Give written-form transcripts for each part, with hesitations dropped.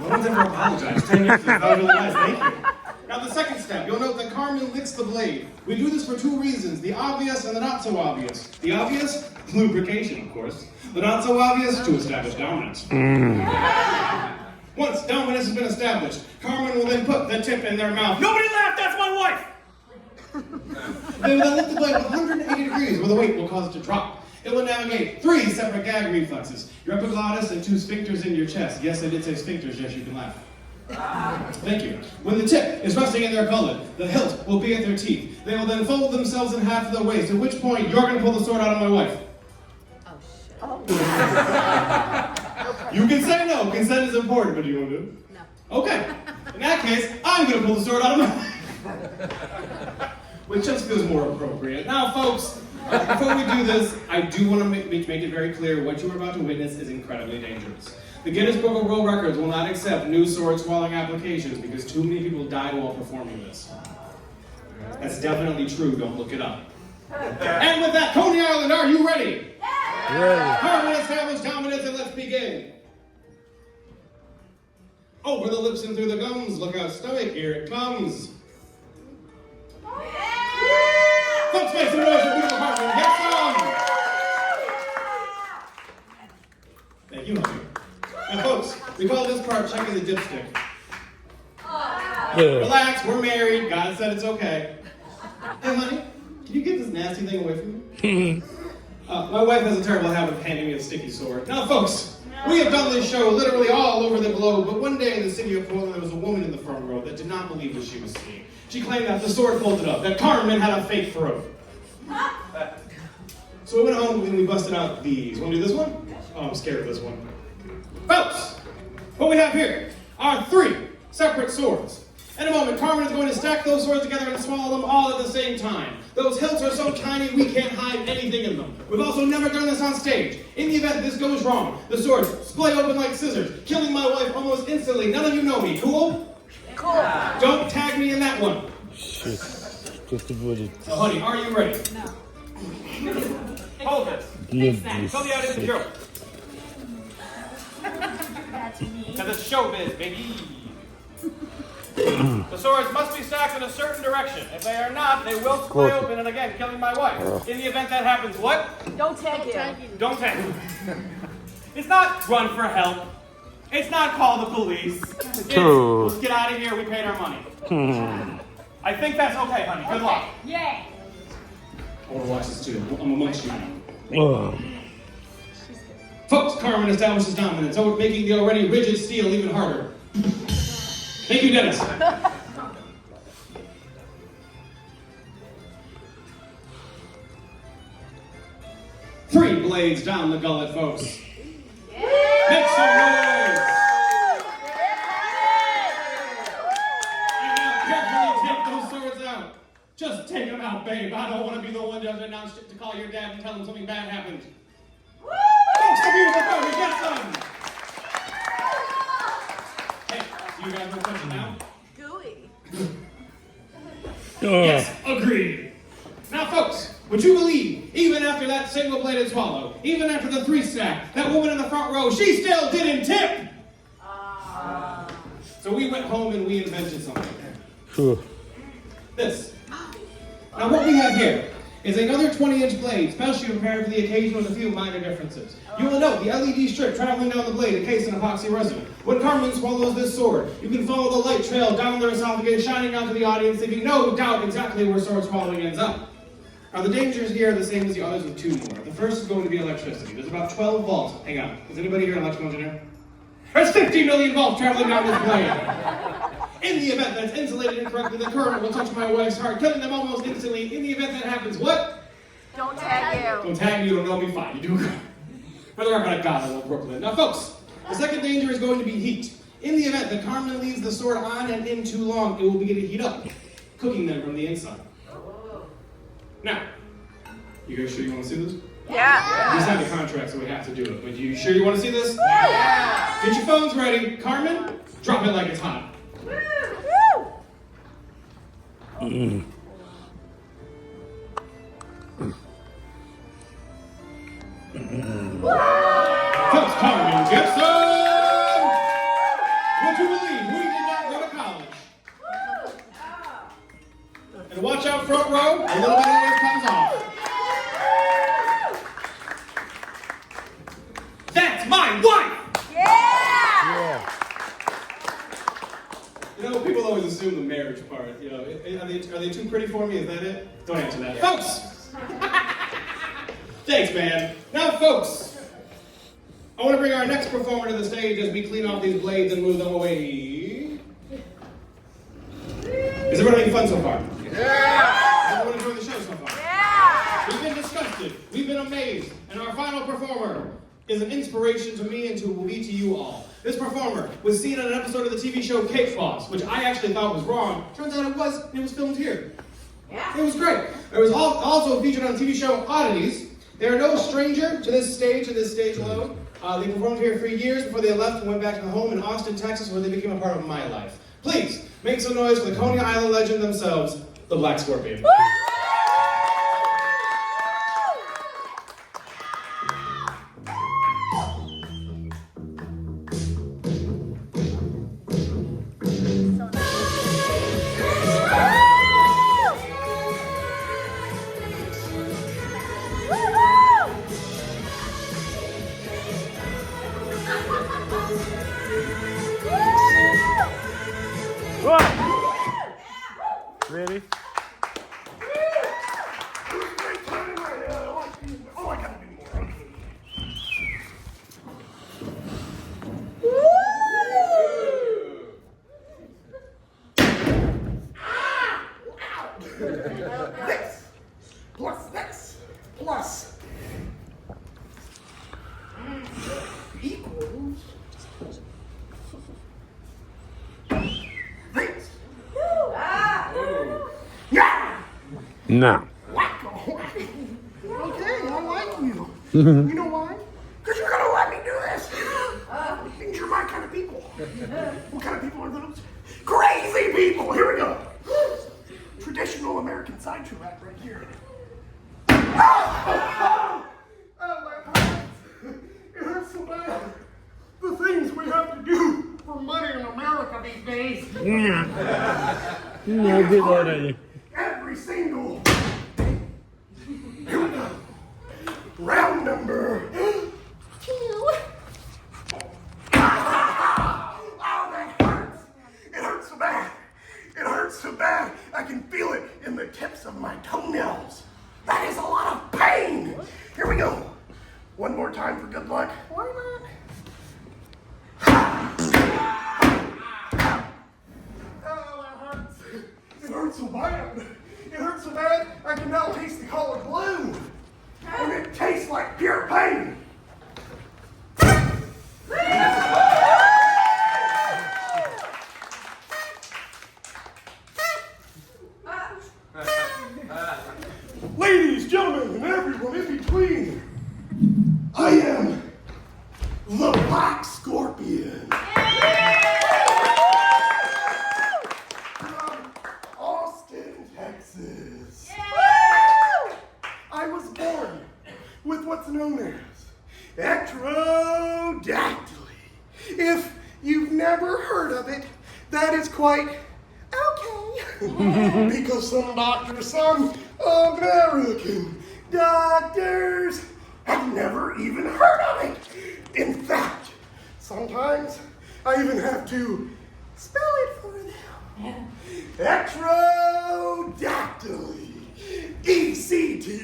No one's ever apologized. 10 years is not really nice. Thank you. Now the second step, you'll note that Carmen licks the blade. We do this for two reasons, the obvious and the not so obvious. The obvious, lubrication, of course. The not so obvious, to establish dominance. Once dominance has been established, Carmen will then put the tip in their mouth. Nobody laugh, that's my wife! They will then lift the blade 180 degrees where the weight will cause it to drop. It will navigate 3 separate gag reflexes. Your epiglottis and 2 sphincters in your chest. Yes, I did say sphincters, yes, you can laugh. Thank you. When the tip is resting in their gullet, the hilt will be at their teeth. They will then fold themselves in half to their waist, at which point you're going to pull the sword out of my wife. Oh, shit. You can say no. Consent is important, but do you want to do it? No. Okay. In that case, I'm going to pull the sword out of my which just feels more appropriate. Now, folks, before we do this, I do want to make it very clear what you are about to witness is incredibly dangerous. The Guinness Book of World Records will not accept new sword swallowing applications because too many people died while performing this. That's definitely true. Don't look it up. And with that, Coney Island, are you ready? Ready. Carmen established dominance, and let's begin. Over the lips and through the gums. Look out, stomach. Here it comes. Folks, make some noise for beautiful Carmen. Get some. Thank you, honey. Now, folks, we call this part checking the dipstick. Relax, we're married. God said it's okay. Hey, honey, can you get this nasty thing away from me? My wife has a terrible habit of handing me a sticky sword. Now, folks, we have done this show literally all over the globe, but one day in the city of Portland, there was a woman in the front row that did not believe what she was seeing. She claimed that the sword folded up, that Carmen had a fake throat. So we went home and we busted out these. Want to do this one? Oh, I'm scared of this one. Folks, what we have here are 3 separate swords. In a moment, Carmen is going to stack those swords together and swallow them all at the same time. Those hilts are so tiny we can't hide anything in them. We've also never done this on stage. In the event this goes wrong, the swords splay open like scissors, killing my wife almost instantly. None of you know me. Cool? Cool. Don't tag me in that one. Shit. Just the bullet. So, honey, are you ready? No. Hold this. Tell me I did the joke. That's me. Because it's showbiz, baby. The swords must be stacked in a certain direction. If they are not, they will splay open and again, killing my wife. In the event that happens, what? Don't tag you. Don't tag me. It's not run for help. It's not call the police. It's let's get out of here, we paid our money. I think that's okay, honey. Good luck. Yay. I want to watch this too. I'm amongst you now. Oh. Folks, Carmen establishes dominance, so making the already rigid steel even harder. Thank you, Dennis. 3 blades down the gullet, folks. Make some noise. And now carefully take those swords out. Just take them out, babe. I don't want to be the one to announce to call your dad and tell him something bad happened. Folks, the beautiful Carmen, get some. Hey, do you guys know something now? Gooey. Yes, agreed. Now, folks, would you believe, even after that single-bladed swallow, even after the 3 stack, that woman in the front row, she still didn't tip? So we went home and we invented something. This. Now, what we have here is another 20-inch blade, specially prepared for the occasion with a few minor differences. You will note the LED strip traveling down the blade encased in epoxy resin. When Carmen swallows this sword, you can follow the light trail down their esophagus, shining out to the audience, leaving no doubt exactly where sword swallowing ends up. Now, the dangers here are the same as the others with 2 more. The first is going to be electricity. There's about 12 volts. Hang on. Is anybody here an electrical engineer? There's 50 million volts traveling down this blade. In the event that it's insulated incorrectly, the current will touch my wife's heart, killing them almost instantly. In the event that happens, what? Don't tag you. Don't tag me, you don't know me, fine. You do good. For the record, I got it, I love Brooklyn. Now, folks, the second danger is going to be heat. In the event that Carmen leaves the sword on and in too long, it will begin to heat up, cooking them from the inside. Now, you guys sure you want to see this? Yeah. We just have the contract, so we have to do it. But you sure you want to see this? Yeah. Get your phones ready. Carmen, drop it like it's hot. Folks, Carmen Gibson! Would to believe we did not go to college. And watch out front row, a little bit of this comes off. That's my wife! Yeah. You know, people always assume the marriage part. You know, are they too pretty for me? Is that it? Don't answer that. Folks! Thanks, man. Now, folks, I want to bring our next performer to the stage as we clean off these blades and move them away. Is everyone having fun so far? Yeah! Is everyone enjoying the show so far? Yeah! We've been disgusted, we've been amazed, and our final performer is an inspiration to me and will be to you all. This performer was seen on an episode of the TV show Cake Boss, which I actually thought was wrong. Turns out it was, and it was filmed here. Yeah. It was great. It was also featured on the TV show Oddities. They are no stranger to this stage and this stage alone. They performed here for years before they left and went back to the home in Austin, Texas, where they became a part of my life. Please, make some noise for the Coney Island legend themselves, the Black Scorpion. Ready? Oh, I gotta do more. This plus equals this. Yeah! No. Wacko. Okay, I like you. You know why? Because you're gonna let me do this. Means you're my kind of people. What kind of people are those? Crazy people. Here we go. Traditional American sideshow act right here. Oh, my hands. It hurts so bad. The things we have to do for money in America these days. No, good already. Every single. Here we go. Round number 2. Oh, that hurts. It hurts so bad. It hurts so bad. I can feel it in the tips of my toenails. That is a lot of pain. Here we go. One more time for good luck. Why not? Oh, that hurts. It hurts so bad. It hurts so bad, I can now taste the color blue. And it tastes like pure pain. Ladies, gentlemen, and everyone in between, I am the Black Scorpion. From Austin, Texas. I was born with what's known as ectrodactyly. If you've never heard of it, that is quite okay. Because some doctors, some American doctors have never even heard of it. In fact, sometimes I even have to spell it for them. Ectrodactyly. Ectrodactyly.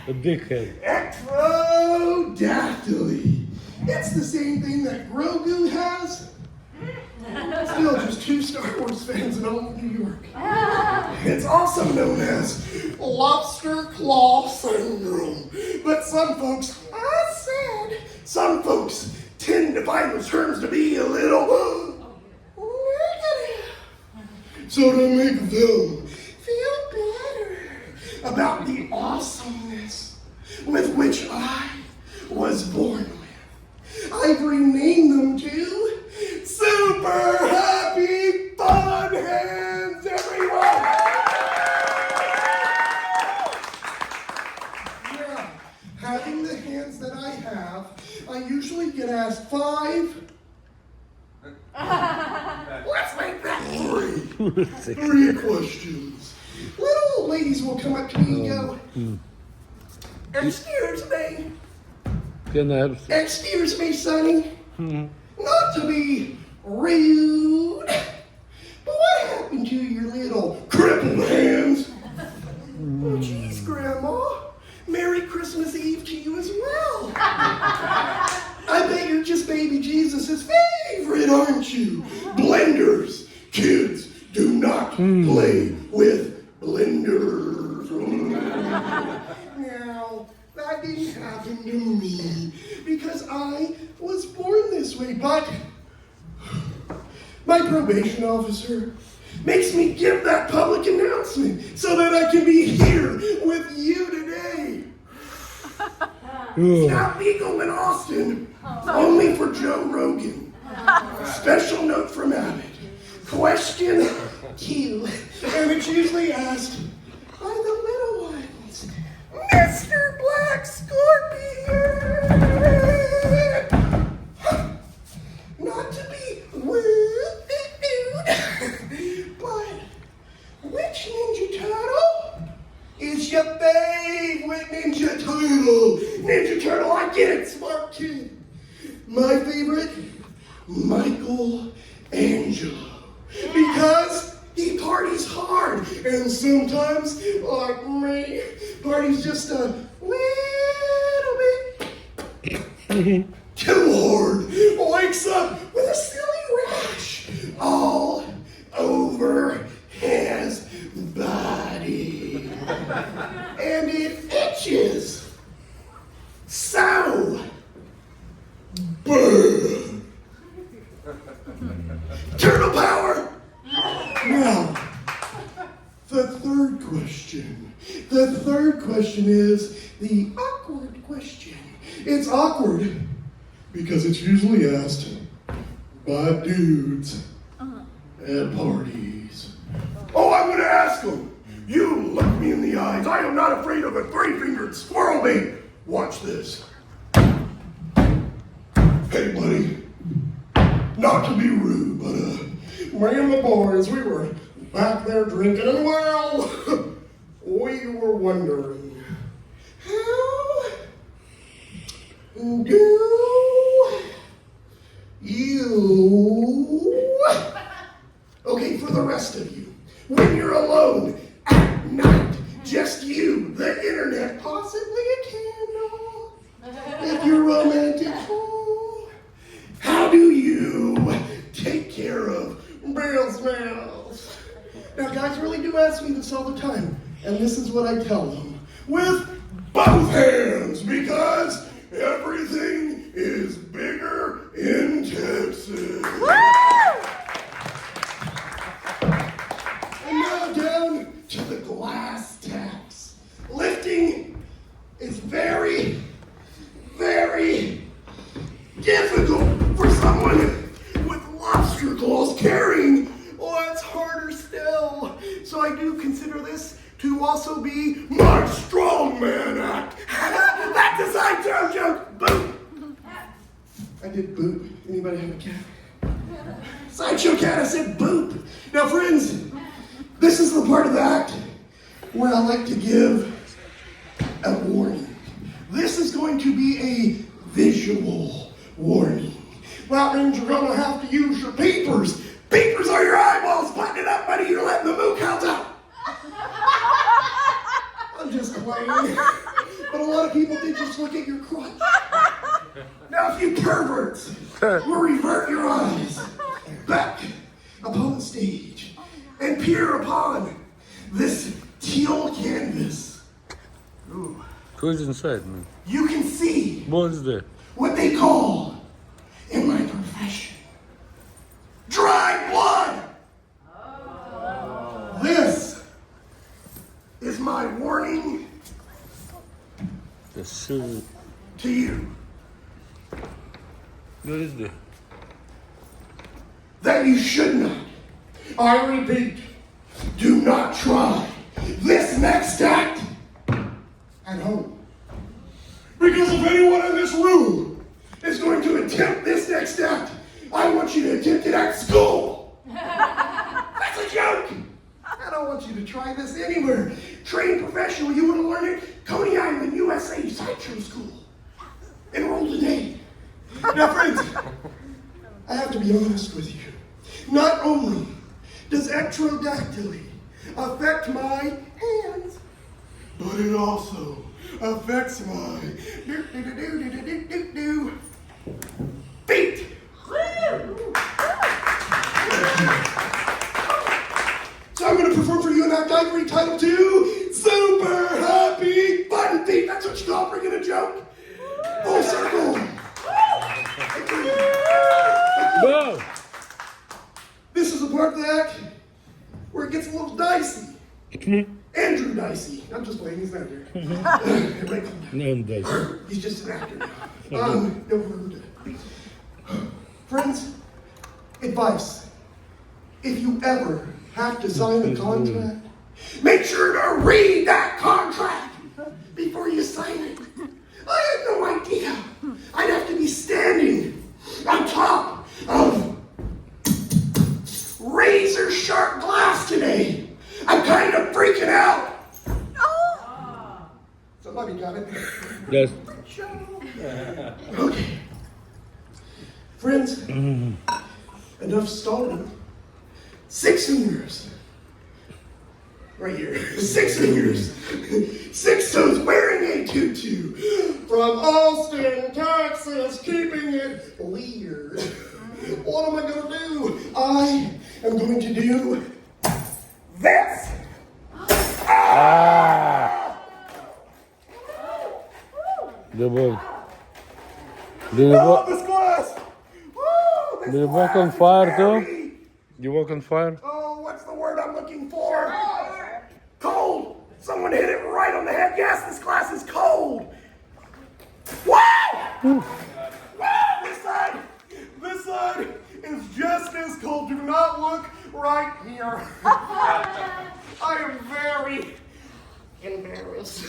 A dickhead. Ectrodactyly. It's the same thing that Grogu has. Still just 2 Star Wars fans in all of New York. It's also known as lobster claw syndrome. But some folks, some folks tend to find those terms to be a little negative. So to make them feel better about the awesomeness with which I was born with, I've renamed them to Super Happy Fun Hands, everyone! Yeah, having the hands plays that I have, I usually get asked 5. Let's make that 3. 3 questions. Little old ladies will come up to me and go, excuse me. Excuse me, Sonny. Not to be rude, but what happened to your little crippled hands? Oh, geez, Grandma. Merry Christmas Eve to you as well. I bet you're just baby Jesus' favorite, aren't you? Blenders. Kids, do not play with blenders. Now, that didn't happen to me because I was born this way, but my probation officer makes me give that public announcement so that I can be here with you today. It's not legal in Austin, only for Joe Rogan. Special note from Abbott. Question Q. And it's usually asked by the little ones. Mr. Black Scorpion! Not to be rude, but which Ninja Turtle is your favorite Ninja Turtle? Ninja Turtle, I get it, smart kid. My favorite, Michael Angelo. Because he parties hard, and sometimes, like me, parties just a little bit too hard. Wakes up with a silly rash all over his body. And it itches. So, burn. Turtle power! Now, the third question. The third question is the awkward question. It's awkward because it's usually asked by dudes at parties. Oh, I'm going to ask them. You look me in the eyes. I am not afraid of a 3-fingered squirrel bait. Watch this. Hey, buddy. Not to be rude, but me and the boys, we were back there drinking, and well, we were wondering, how do you, okay, for the rest of you, when you're alone at night, just you, the internet, possibly a candle, if you're romantic, how do you take care of Bill smells? Now, guys really do ask me this all the time, and this is what I tell them. With both hands, because everything is bigger in Texas. And now down to the glass tax. Lifting is very, very difficult for someone with lobster claws carrying. Oh, it's harder still. So I do consider this to also be my strongman act. That's a sideshow joke. Boop. I did boop. Anybody have a cat? Sideshow cat, I said boop. Now, friends, this is the part of the act where I like to give a warning. This is going to be a visual warning. That means you're gonna have to use your peepers. Peepers are your eyeballs. Button it up, buddy. You're letting the moo counts out. I'm just playing. But a lot of people did just look at your crotch. Now, if you perverts will revert your eyes back upon the stage and peer upon this teal canvas. Ooh. Who's inside, man? You can see What's there? what they call in my profession dry blood. This is my warning The suit. to you What is there? that you should not, I repeat, do not try this next act at home. Because Because if anyone in this room is going to attempt this next act, I want you to attempt it at school. That's a joke. I don't want you to try this anywhere. Trained professional, you want to learn it? Coney Island, USA, Sideshow School. Enroll today. Now, friends, I have to be honest with you. Not only does ectrodactyly affect my hands, but it also affects my feet. So I'm going to perform for you an act I've titled to Super Happy Button Feet. That's what you call bringing a joke. Full circle. Go! This is a part of the act where it gets a little dicey. Andrew Dicey. I'm just playing, he's not here. No, Daisy. He's just an actor now. No further ado. Friends, advice. If you ever have to sign a contract, make sure to read that contract before you sign it. I had no idea I'd have to be standing on top of razor sharp glass today. I'm kind of freaking out. Somebody got it. Yes. Okay. Friends, enough stalling. 6 fingers. Right here. 6 fingers. 6 toes wearing a tutu. From Austin, Texas, keeping it weird. What am I going to do? I am going to do this. The book. Oh, this glass. Woo, this Do you walk glass on is fire heavy. too? You walk on fire? Oh, what's the word I'm looking for? Cold. Someone hit it right on the head. Yes, this glass is cold. Wow! Wow! This side is just as cold. Do not look right here. I am very embarrassed.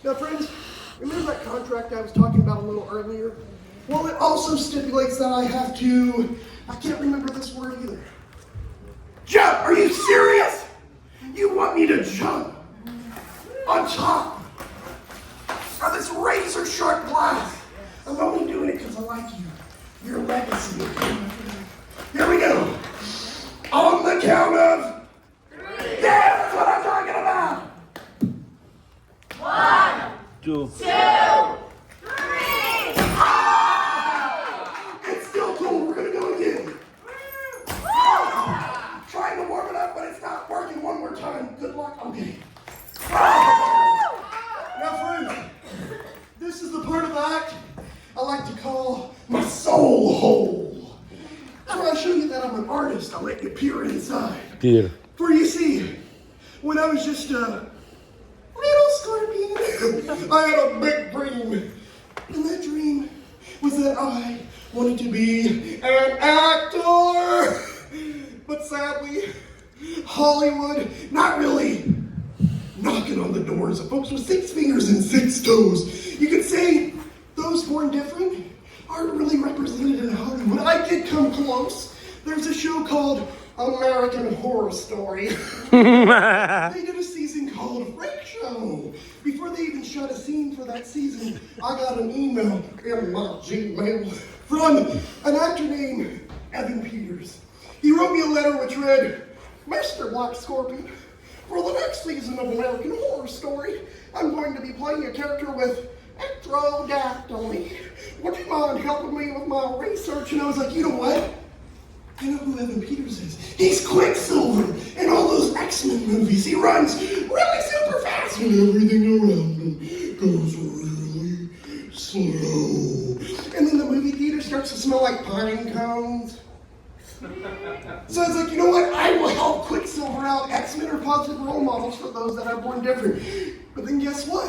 Now, friends, remember that contract I was talking about a little earlier? Well, it also stipulates that I have to, I can't remember this word either. Jump! Are you serious? You want me to jump on top of this razor sharp glass? I'm only doing it because I like you. Your legacy. Here we go. On the count of 3. That's what I'm talking about. 1, 2. 2, 3. It's still cold. We're going to go again. Trying to warm it up, but it's not working. One more time. Good luck. Okay. Now, friends, this is the part of the act I like to call my soul hole. So I show you that I'm an artist. I'll let you peer inside. Here. For you see, when I was just a little scorpion, I had a big dream. And that dream was that I wanted to be an actor. But sadly, Hollywood, not really knocking on the doors of folks with 6 fingers and 6 toes. You could say those born different aren't really represented in Hollywood. I did come close. There's a show called American Horror Story. They did a season called Freak Show. Before they even shot a scene for that season, I got an email in my Gmail from an actor named Evan Peters. He wrote me a letter which read, Mr. Black Scorpion, for the next season of American Horror Story, I'm going to be playing a character with ectrodactyly. Would you mind helping me with my research? And I was like, you know what? I know who Evan Peters is. He's Quicksilver in all those X-Men movies. He runs really super fast and everything around him goes really slow. And then the movie theater starts to smell like pine cones. So it's like, you know what? I will help Quicksilver out. X-Men are positive role models for those that are born different. But then guess what?